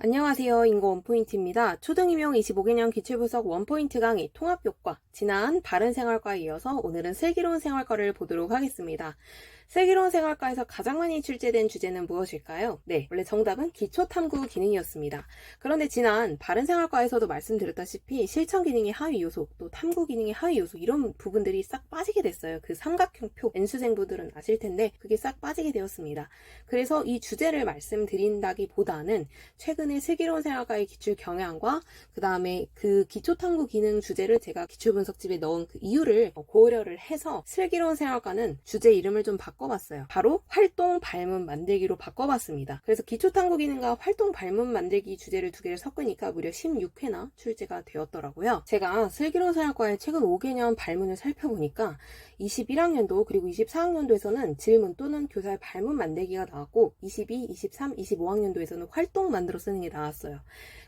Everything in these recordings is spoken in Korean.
안녕하세요. 인고 원포인트입니다. 초등임용 25개년 기출분석 원포인트 강의 통합교과, 지난 바른생활과에 이어서 오늘은 슬기로운 생활과를 보도록 하겠습니다. 슬기로운 생활과에서 가장 많이 출제된 주제는 무엇일까요? 네, 원래 정답은 기초탐구 기능이었습니다. 그런데 지난 바른생활과에서도 말씀드렸다시피 실천 기능의 하위 요소, 또 탐구 기능의 하위 요소 이런 부분들이 싹 빠지게 됐어요. 그 삼각형표 N수생분들은 아실 텐데 그게 싹 빠지게 되었습니다. 그래서 이 주제를 말씀드린다기보다는 최근에 슬기로운 생활과의 기출 경향과 그 다음에 그 기초탐구 기능 주제를 제가 기출분석집에 넣은 그 이유를 고려를 해서 슬기로운 생활과는 주제 이름을 좀 바꿔봤어요. 바로 활동 발문 만들기로 바꿔봤습니다. 그래서 기초탐구 기능과 활동 발문 만들기 주제를 두 개를 섞으니까 무려 16회나 출제가 되었더라고요. 제가 슬기로운 생활과의 최근 5개년 발문을 살펴보니까 21학년도 그리고 24학년도에서는 질문 또는 교사의 발문 만들기가 나왔고 22, 23, 25학년도에서는 활동 만들어 쓰는 게 나왔어요.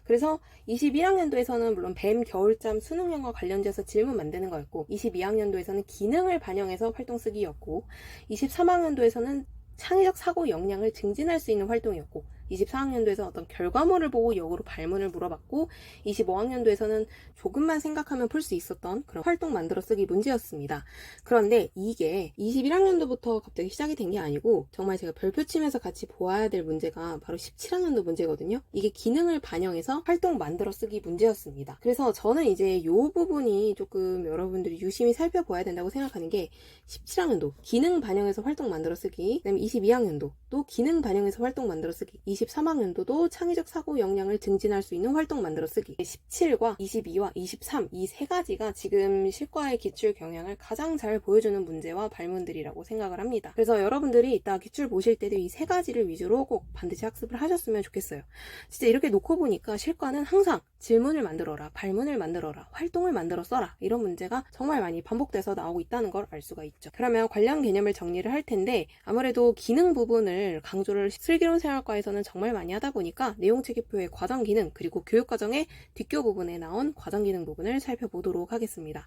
그래서 21학년도에서는 물론 뱀 겨울잠 수능형과 관련돼서 질문 만드는 거였고 22학년도에서는 기능을 반영해서 활동 쓰기였고 23학년도에서는 창의적 사고 역량을 증진할 수 있는 활동이었고 24학년도에서 어떤 결과물을 보고 역으로 발문을 물어봤고 25학년도에서는 조금만 생각하면 풀 수 있었던 그런 활동 만들어 쓰기 문제였습니다. 그런데 이게 21학년도부터 갑자기 시작이 된 게 아니고 정말 제가 별표 치면서 같이 보아야 될 문제가 바로 17학년도 문제거든요. 이게 기능을 반영해서 활동 만들어 쓰기 문제였습니다. 그래서 저는 이제 이 부분이 조금 여러분들이 유심히 살펴봐야 된다고 생각하는 게 17학년도 기능 반영해서 활동 만들어 쓰기, 그 다음에 22학년도 또 기능 반영해서 활동 만들어 쓰기, 23학년도도 창의적 사고 역량을 증진할 수 있는 활동 만들어 쓰기. 17과 22와 23 이 세 가지가 지금 실과의 기출 경향을 가장 잘 보여주는 문제와 발문들이라고 생각을 합니다. 그래서 여러분들이 이따 기출 보실 때도 이 세 가지를 위주로 꼭 반드시 학습을 하셨으면 좋겠어요. 진짜 이렇게 놓고 보니까 실과는 항상 질문을 만들어라, 발문을 만들어라, 활동을 만들어 써라 이런 문제가 정말 많이 반복돼서 나오고 있다는 걸 알 수가 있죠. 그러면 관련 개념을 정리를 할 텐데 아무래도 기능 부분을 강조를 슬기로운 생활과에서는 정말 많이 하다 보니까 내용체계표의 과정기능 그리고 교육과정의 뒷교 부분에 나온 과정기능 부분을 살펴보도록 하겠습니다.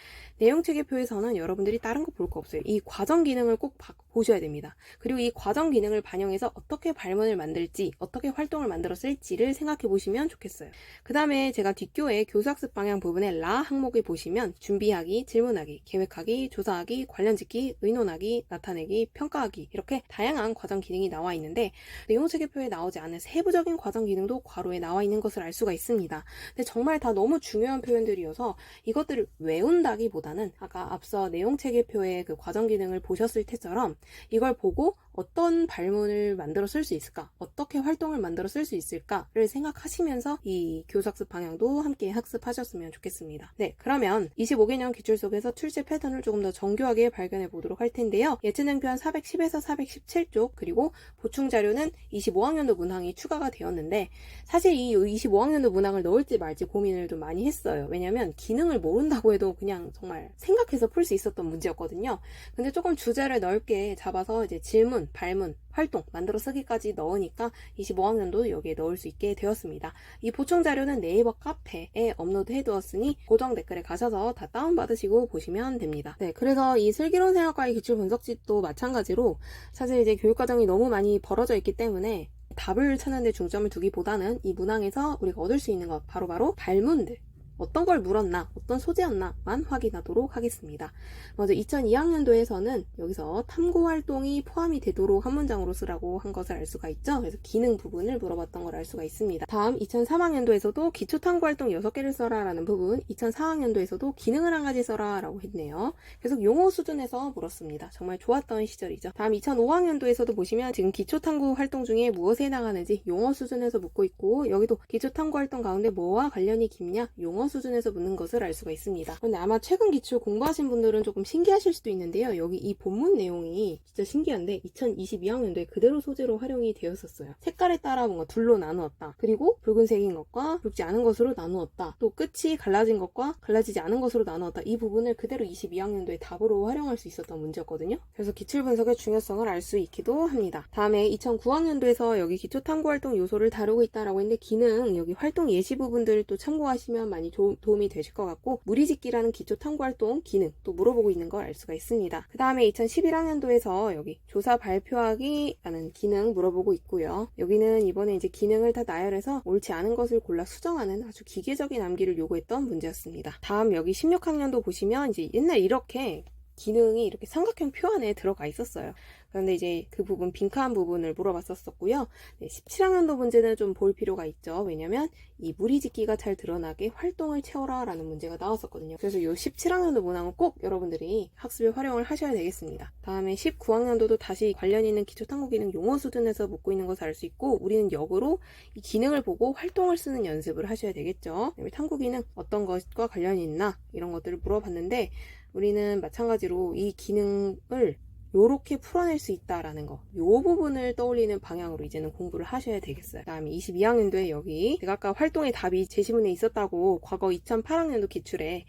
내용체계표에서는 여러분들이 다른 거 볼 거 없어요. 이 과정기능을 꼭 보셔야 됩니다. 그리고 이 과정기능을 반영해서 어떻게 발문을 만들지 어떻게 활동을 만들어 쓸지를 생각해 보시면 좋겠어요. 그 다음에 제가 뒷교의 교수학습 방향 부분에 라 항목에 보시면 준비하기, 질문하기, 계획하기, 조사하기, 관련짓기, 의논하기, 나타내기, 평가하기 이렇게 다양한 과정 기능이 나와 있는데 내용체계표에 나오지 않은 세부적인 과정 기능도 괄호에 나와 있는 것을 알 수가 있습니다. 근데 정말 다 너무 중요한 표현들이어서 이것들을 외운다기보다는 아까 앞서 내용체계표의 그 과정 기능을 보셨을 때처럼 이걸 보고 어떤 발문을 만들어 쓸 수 있을까? 어떻게 활동을 만들어 쓸 수 있을까를 생각하시면서 이 교수학습 방향도 함께 학습하셨으면 좋겠습니다. 네, 그러면 25개년 기출 속에서 출제 패턴을 조금 더 정교하게 발견해 보도록 할 텐데요. 예체능편 410에서 417쪽 그리고 보충 자료는 25학년도 문항이 추가가 되었는데 사실 이 25학년도 문항을 넣을지 말지 고민을 좀 많이 했어요. 왜냐면 기능을 모른다고 해도 그냥 정말 생각해서 풀 수 있었던 문제였거든요. 근데 조금 주제를 넓게 잡아서 이제 질문, 발문, 활동, 만들어 쓰기까지 넣으니까 25학년도 여기에 넣을 수 있게 되었습니다. 이 보충 자료는 네이버 카페에 업로드 해두었으니 고정 댓글에 가셔서 다 다운받으시고 보시면 됩니다. 네, 그래서 이 슬기로운 생활과의 기출 분석집도 마찬가지로 사실 이제 교육과정이 너무 많이 벌어져 있기 때문에 답을 찾는 데 중점을 두기보다는 이 문항에서 우리가 얻을 수 있는 것 바로바로 발문들 어떤 걸 물었나, 어떤 소재였나만 확인하도록 하겠습니다. 먼저 2002학년도에서는 여기서 탐구 활동이 포함이 되도록 한 문장으로 쓰라고 한 것을 알 수가 있죠. 그래서 기능 부분을 물어봤던 걸 알 수가 있습니다. 다음 2003학년도에서도 기초 탐구 활동 6개를 써라 라는 부분, 2004학년도에서도 기능을 한 가지 써라 라고 했네요. 계속 용어 수준에서 물었습니다. 정말 좋았던 시절이죠. 다음 2005학년도에서도 보시면 지금 기초 탐구 활동 중에 무엇에 해당하는지 용어 수준에서 묻고 있고 여기도 기초 탐구 활동 가운데 뭐와 관련이 깊냐, 용어 수준에서 묻는 것을 알 수가 있습니다. 근데 아마 최근 기출 공부하신 분들은 조금 신기하실 수도 있는데요. 여기 이 본문 내용이 진짜 신기한데 2022학년도에 그대로 소재로 활용이 되었었어요. 색깔에 따라 뭔가 둘로 나누었다. 그리고 붉은색인 것과 붉지 않은 것으로 나누었다. 또 끝이 갈라진 것과 갈라지지 않은 것으로 나누었다. 이 부분을 그대로 22학년도에 답으로 활용할 수 있었던 문제였거든요. 그래서 기출 분석의 중요성을 알 수 있기도 합니다. 다음에 2009학년도에서 여기 기초 탐구 활동 요소를 다루고 있다라고 했는데 기능 여기 활동 예시 부분들을 또 참고하시면 많이 도움이 되실 것 같고, 무리짓기라는 기초 탐구활동 기능 또 물어보고 있는 걸 알 수가 있습니다. 그 다음에 2011학년도에서 여기 조사 발표하기라는 기능 물어보고 있고요. 여기는 이번에 이제 기능을 다 나열해서 옳지 않은 것을 골라 수정하는 아주 기계적인 암기를 요구했던 문제였습니다. 다음 여기 16학년도 보시면 이제 옛날 이렇게 기능이 이렇게 삼각형 표 안에 들어가 있었어요. 그런데 이제 그 부분, 빈칸 부분을 물어봤었고요. 17학년도 문제는 좀 볼 필요가 있죠. 왜냐면 이 무리짓기가 잘 드러나게 활동을 채워라 라는 문제가 나왔었거든요. 그래서 이 17학년도 문항은 꼭 여러분들이 학습에 활용을 하셔야 되겠습니다. 다음에 19학년도도 다시 관련 있는 기초탐구 기능 용어 수준에서 묻고 있는 것을 알 수 있고, 우리는 역으로 이 기능을 보고 활동을 쓰는 연습을 하셔야 되겠죠. 탐구 기능 어떤 것과 관련이 있나 이런 것들을 물어봤는데, 우리는 마찬가지로 이 기능을 요렇게 풀어낼 수 있다라는 거, 요 부분을 떠올리는 방향으로 이제는 공부를 하셔야 되겠어요. 그 다음에 22학년도에 여기 제가 아까 활동의 답이 제시문에 있었다고 과거 2008학년도 기출에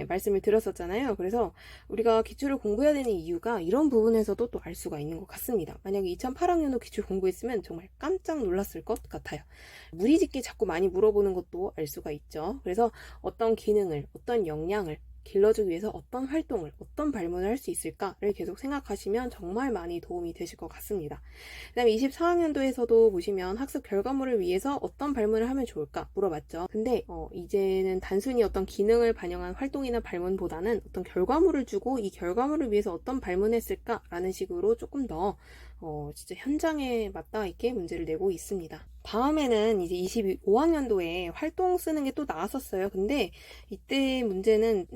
말씀을 드렸었잖아요. 그래서 우리가 기출을 공부해야 되는 이유가 이런 부분에서도 또 알 수가 있는 것 같습니다. 만약에 2008학년도 기출 공부했으면 정말 깜짝 놀랐을 것 같아요. 무리짓기 자꾸 많이 물어보는 것도 알 수가 있죠. 그래서 어떤 기능을, 어떤 역량을 길러주기 위해서 어떤 활동을, 어떤 발문을 할 수 있을까를 계속 생각하시면 정말 많이 도움이 되실 것 같습니다. 그 다음에 24학년도에서도 보시면 학습 결과물을 위해서 어떤 발문을 하면 좋을까 물어봤죠. 근데 이제는 단순히 어떤 기능을 반영한 활동이나 발문보다는 어떤 결과물을 주고 이 결과물을 위해서 어떤 발문을 했을까라는 식으로 조금 더 진짜 현장에 맞닿아 있게 문제를 내고 있습니다. 다음에는 이제 25학년도에 활동 쓰는 게 또 나왔었어요. 근데 이때 문제는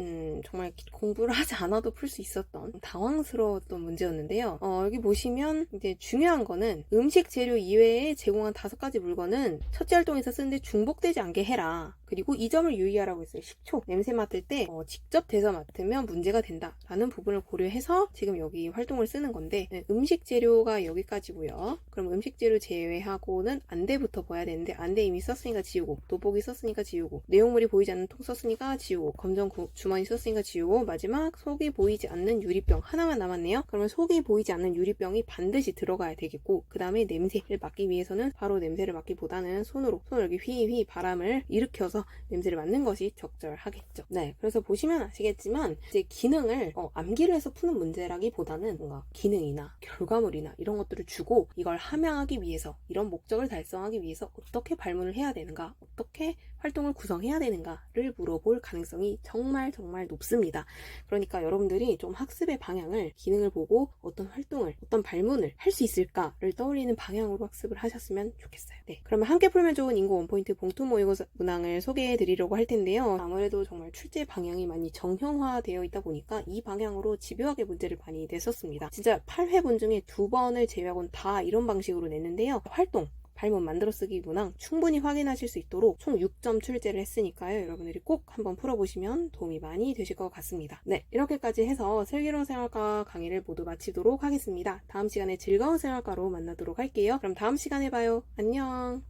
정말 공부를 하지 않아도 풀 수 있었던 당황스러웠던 문제였는데요. 여기 보시면 이제 중요한 거는 음식 재료 이외에 제공한 5가지 물건은 첫째 활동에서 쓰는데 중복되지 않게 해라. 그리고 이 점을 유의하라고 했어요. 식초, 냄새 맡을 때 직접 대서 맡으면 문제가 된다라는 부분을 고려해서 지금 여기 활동을 쓰는 건데, 음식 재료가 여기까지고요. 그럼 음식 재료 제외하고는 안대부터 봐야 되는데, 안대 이미 썼으니까 지우고, 돋보기 썼으니까 지우고, 내용물이 보이지 않는 통 썼으니까 지우고, 검정 주머니 썼으니까 지우고, 마지막 속이 보이지 않는 유리병 하나만 남았네요. 그러면 속이 보이지 않는 유리병이 반드시 들어가야 되겠고, 그 다음에 냄새를 맡기 위해서는 바로 냄새를 맡기보다는 손을 이렇게 휘휘 바람을 일으켜서 냄새를 맡는 것이 적절하겠죠. 네, 그래서 보시면 아시겠지만 이제 기능을 암기를 해서 푸는 문제라기보다는 뭔가 기능이나 결과물이나 이런 것들을 주고 이걸 함양하기 위해서, 이런 목적을 달성하기 위해서 어떻게 발문을 해야 되는가, 어떻게 활동을 구성해야 되는가를 물어볼 가능성이 정말 높습니다. 그러니까 여러분들이 좀 학습의 방향을 기능을 보고 어떤 활동을, 어떤 발문을 할 수 있을까를 떠올리는 방향으로 학습을 하셨으면 좋겠어요. 네, 그러면 함께 풀면 좋은 인구 원포인트 봉투 모의고사 문항을 소개해 드리려고 할 텐데요. 아무래도 정말 출제 방향이 많이 정형화되어 있다 보니까 이 방향으로 집요하게 문제를 많이 냈었습니다. 진짜 8회분 중에 2번을 제외하고는 다 이런 방식으로 냈는데요. 활동, 발문 만들어 쓰기 문항 충분히 확인하실 수 있도록 총 6점 출제를 했으니까요. 여러분들이 꼭 한번 풀어보시면 도움이 많이 되실 것 같습니다. 네, 이렇게까지 해서 슬기로운 생활과 강의를 모두 마치도록 하겠습니다. 다음 시간에 즐거운 생활과로 만나도록 할게요. 그럼 다음 시간에 봐요. 안녕.